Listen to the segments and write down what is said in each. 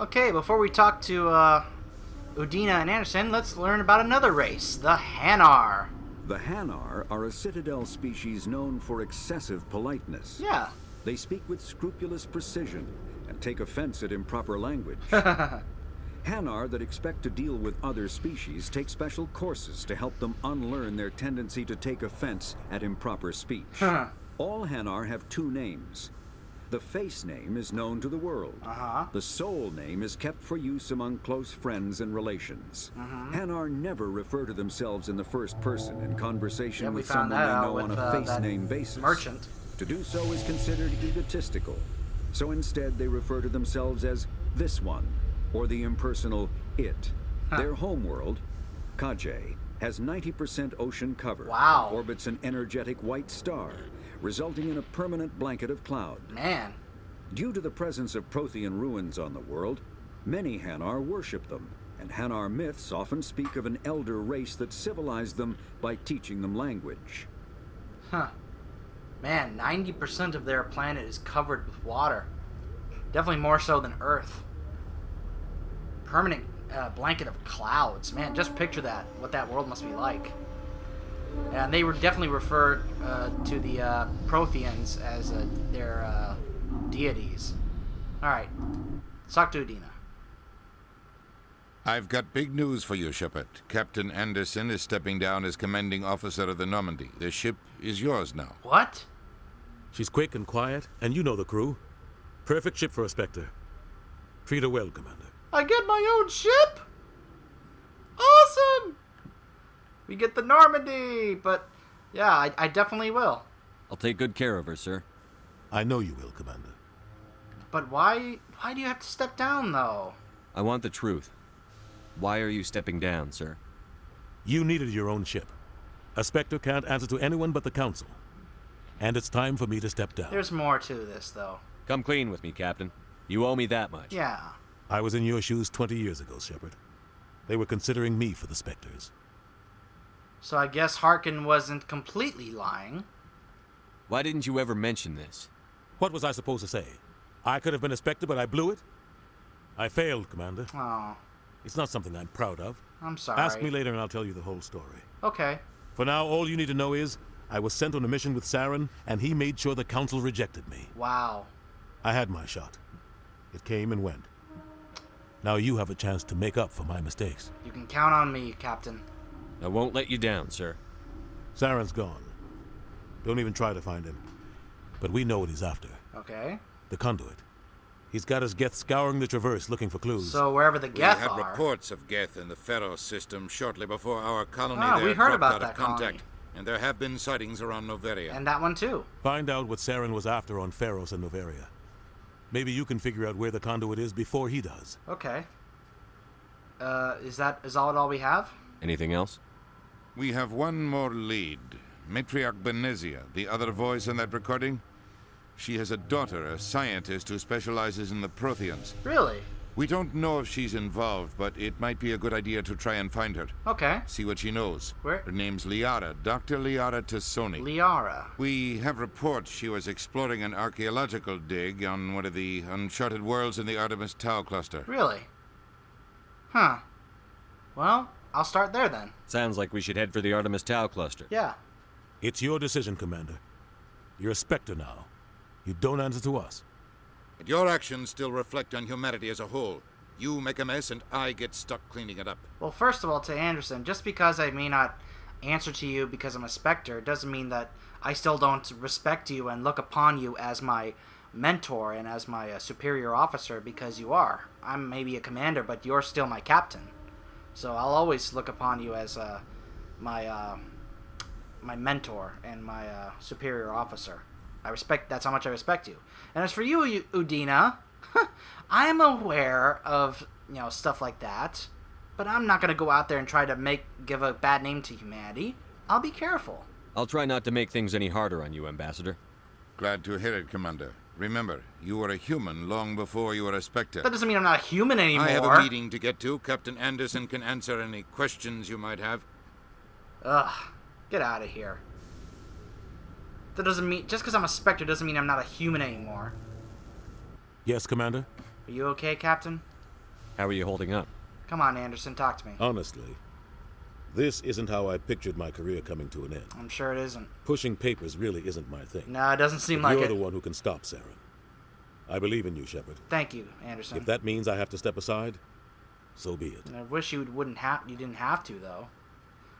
Okay, before we talk to Udina and Anderson, let's learn about another race, the Hanar. The Hanar are a citadel species known for excessive politeness. Yeah. They speak with scrupulous precision and take offense at improper language. Hanar that expect to deal with other species take special courses to help them unlearn their tendency to take offense at improper speech. All Hanar have two names. The face name is known to the world. The soul name is kept for use among close friends and relations. Hanar never refer to themselves in the first person in conversation with someone they know on a face name basis. Merchant. To do so is considered egotistical. So instead they refer to themselves as this one, or the impersonal it. Their homeworld, Kaje, has 90% ocean cover. Wow. Orbits an energetic white star, resulting in a permanent blanket of cloud. Man. Due to the presence of Prothean ruins on the world, many Hanar worship them, and Hanar myths often speak of an elder race that civilized them by teaching them language. Man, 90% of their planet is covered with water. Definitely more so than Earth. Permanent blanket of clouds. Man, just picture that, what that world must be like. And they were definitely referred to the Protheans as their deities. Alright, let's talk to Udina. I've got big news for you, Shepard. Captain Anderson is stepping down as commanding officer of the Normandy. The ship is yours now. What? She's quick and quiet, and you know the crew. Perfect ship for a Spectre. Treat her well, Commander. I get my own ship? Awesome! We get the Normandy, but yeah, I definitely will. I'll take good care of her, sir. I know you will, Commander. But why do you have to step down, though? I want the truth. Why are you stepping down, sir? You needed your own ship. A Spectre can't answer to anyone but the Council. And it's time for me to step down. There's more to this, though. Come clean with me, Captain. You owe me that much. Yeah. I was in your shoes 20 years ago, Shepard. They were considering me for the Spectres. So I guess Harkin wasn't completely lying. Why didn't you ever mention this? What was I supposed to say? I could have been a Spectre, but I blew it? I failed, Commander. Oh, It's not something I'm proud of. I'm sorry. Ask me later and I'll tell you the whole story. Okay. For now, all you need to know is, I was sent on a mission with Saren, and he made sure the Council rejected me. Wow. I had my shot. It came and went. Now you have a chance to make up for my mistakes. You can count on me, Captain. I won't let you down, sir. Saren's gone. Don't even try to find him. But we know what he's after. Okay. The Conduit. He's got his Geth scouring the Traverse looking for clues. So wherever the We Geth had are... reports of Geth in the Pharaoh system shortly before our colony Ah, there we heard dropped about out that of contact. colony. And there have been sightings around Noveria. And that one, too. Find out what Saren was after on Pharos and Noveria. Maybe you can figure out where the Conduit is before he does. Okay. Is all we have? Anything else? We have one more lead. Matriarch Benezia, the other voice in that recording. She has a daughter, a scientist who specializes in the Protheans. Really? We don't know if she's involved, but it might be a good idea to try and find her. Okay. See what she knows. Where? Her name's Liara, Dr. Liara Tassoni. Liara. We have reports she was exploring an archaeological dig on one of the uncharted worlds in the Artemis Tau cluster. Really? Huh. Well, I'll start there then. Sounds like we should head for the Artemis Tau cluster. Yeah. It's your decision, Commander. You're a Spectre now. You don't answer to us. But your actions still reflect on humanity as a whole. You make a mess and I get stuck cleaning it up. Well, first of all, to Anderson, just because I may not answer to you because I'm a Spectre doesn't mean that I still don't respect you and look upon you as my mentor and as my superior officer, because you are. I'm maybe a commander, but you're still my captain. So I'll always look upon you as my mentor and my superior officer. That's how much I respect you. And as for you, Udina, I'm aware of, stuff like that, but I'm not going to go out there and try to give a bad name to humanity. I'll be careful. I'll try not to make things any harder on you, Ambassador. Glad to hear it, Commander. Remember, you were a human long before you were a Spectre. That doesn't mean I'm not a human anymore. I have a meeting to get to. Captain Anderson can answer any questions you might have. Ugh, get out of here. That doesn't mean, just because I'm a Spectre doesn't mean I'm not a human anymore. Yes, Commander? Are you okay, Captain? How are you holding up? Come on, Anderson, talk to me. Honestly, this isn't how I pictured my career coming to an end. I'm sure it isn't. Pushing papers really isn't my thing. No, it doesn't seem But like you're it. the one who can stop Saren. I believe in you, Shepard. Thank you, Anderson. If that means I have to step aside, so be it. I wish you didn't have to, though.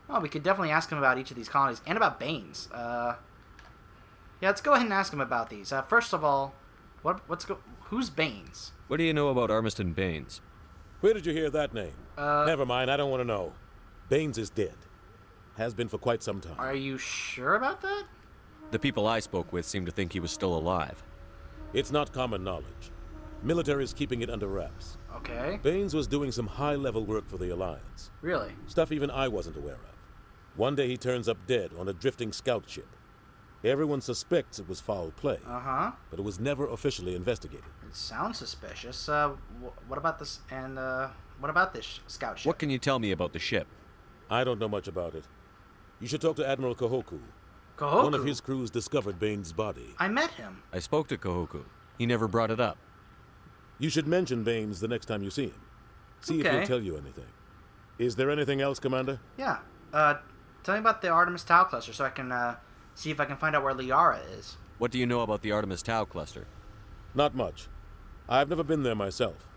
Well, we could definitely ask him about each of these colonies and about Baines. Yeah, let's go ahead and ask him about these. First of all, who's Baines? What do you know about Armiston Baines? Where did you hear that name? Never mind, I don't want to know. Baines is dead. Has been for quite some time. Are you sure about that? The people I spoke with seemed to think he was still alive. It's not common knowledge. Military is keeping it under wraps. Okay. Baines was doing some high-level work for the Alliance. Really? Stuff even I wasn't aware of. One day he turns up dead on a drifting scout ship. Everyone suspects it was foul play. Uh-huh. But it was never officially investigated. It sounds suspicious. What about this, and, what about this scout ship? What can you tell me about the ship? I don't know much about it. You should talk to Admiral Kahoku. Kahoku? One of his crews discovered Baines' body. I met him. I spoke to Kahoku. He never brought it up. You should mention Baines the next time you see him. See if Okay. he'll tell you anything. Is there anything else, Commander? Yeah. Tell me about the Artemis Tau cluster so I can, see if I can find out where Liara is. What do you know about the Artemis Tau cluster? Not much. I've never been there myself.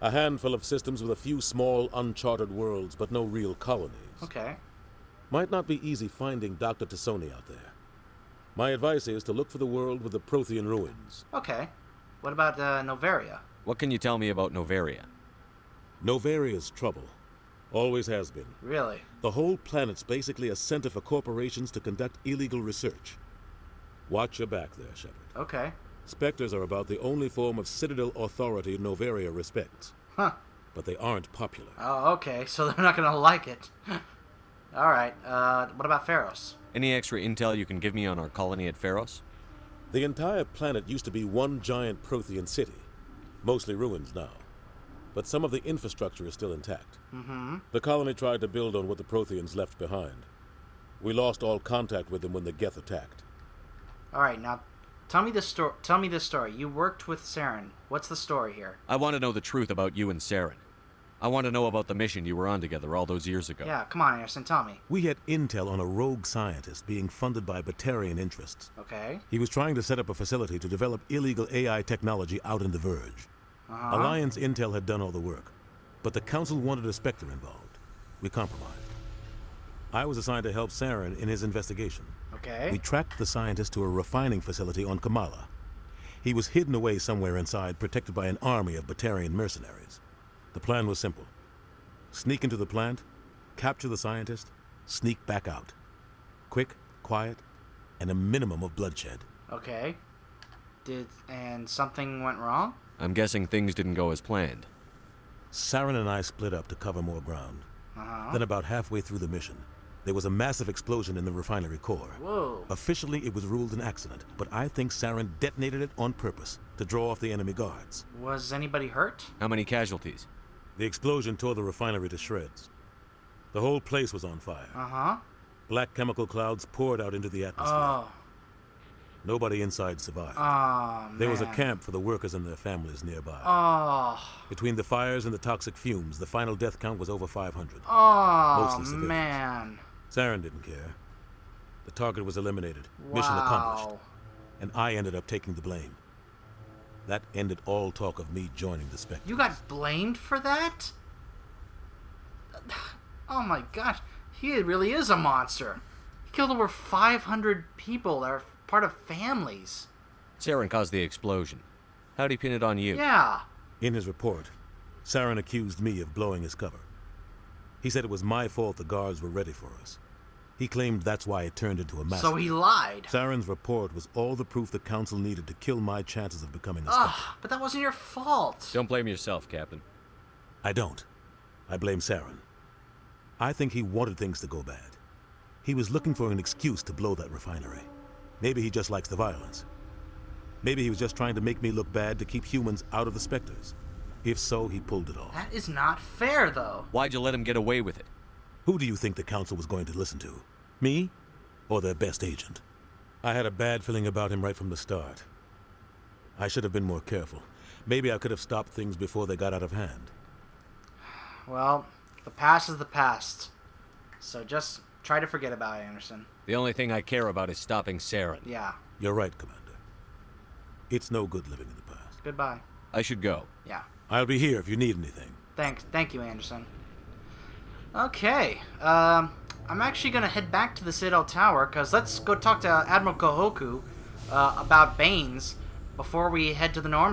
A handful of systems with a few small, uncharted worlds, but no real colonies. Okay. Might not be easy finding Dr. Tassoni out there. My advice is to look for the world with the Prothean ruins. Okay. What about, Novaria? What can you tell me about Novaria? Novaria's trouble. Always has been. Really? The whole planet's basically a center for corporations to conduct illegal research. Watch your back there, Shepard. Okay. Spectres are about the only form of Citadel authority Novaria respects. Huh. But they aren't popular. Oh, okay. So they're not gonna like it. Alright, what about Pharos? Any extra intel you can give me on our colony at Pharos? The entire planet used to be one giant Prothean city. Mostly ruins now. But some of the infrastructure is still intact. Mm-hmm. The colony tried to build on what the Protheans left behind. We lost all contact with them when the Geth attacked. Alright, now, tell me this story. You worked with Saren. What's the story here? I want to know the truth about you and Saren. I want to know about the mission you were on together all those years ago. Yeah, come on, Anderson, tell me. We had intel on a rogue scientist being funded by Batarian interests. Okay. He was trying to set up a facility to develop illegal AI technology out in the Verge. Uh-huh. Alliance intel had done all the work, but the Council wanted a Spectre involved. We compromised. I was assigned to help Saren in his investigation. Okay. We tracked the scientist to a refining facility on Kamala. He was hidden away somewhere inside, protected by an army of Batarian mercenaries. The plan was simple. Sneak into the plant, capture the scientist, sneak back out. Quick, quiet, and a minimum of bloodshed. Okay. And something went wrong? I'm guessing things didn't go as planned. Saren and I split up to cover more ground. Uh-huh. Then about halfway through the mission, there was a massive explosion in the refinery core. Whoa. Officially, it was ruled an accident, but I think Saren detonated it on purpose to draw off the enemy guards. Was anybody hurt? How many casualties? The explosion tore the refinery to shreds. The whole place was on fire. Uh-huh. Black chemical clouds poured out into the atmosphere. Oh. Nobody inside survived. Oh, man. There was a camp for the workers and their families nearby. Oh. Between the fires and the toxic fumes, the final death count was over 500. Oh, Mostly civilians. man. Saren didn't care. The target was eliminated. Wow. Mission accomplished. And I ended up taking the blame. That ended all talk of me joining the Spectres. You got blamed for that? Oh my gosh. He really is a monster. He killed over 500 people that are part of families. Saren caused the explosion. How'd he pin it on you? Yeah. In his report, Saren accused me of blowing his cover. He said it was my fault the guards were ready for us. He claimed that's why it turned into a massacre. So he lied. Saren's report was all the proof the Council needed to kill my chances of becoming a Spectre. Ugh, but that wasn't your fault. Don't blame yourself, Captain. I don't. I blame Saren. I think he wanted things to go bad. He was looking for an excuse to blow that refinery. Maybe he just likes the violence. Maybe he was just trying to make me look bad to keep humans out of the Spectres. If so, he pulled it off. That is not fair, though. Why'd you let him get away with it? Who do you think the Council was going to listen to? Me? Or their best agent? I had a bad feeling about him right from the start. I should have been more careful. Maybe I could have stopped things before they got out of hand. Well, the past is the past. So just try to forget about it, Anderson. The only thing I care about is stopping Saren. Yeah. You're right, Commander. It's no good living in the past. Goodbye. I should go. Yeah. I'll be here if you need anything. Thank you, Anderson. Okay. I'm actually gonna head back to the Citadel Tower, because let's go talk to Admiral Kohoku about Baines before we head to the Norm.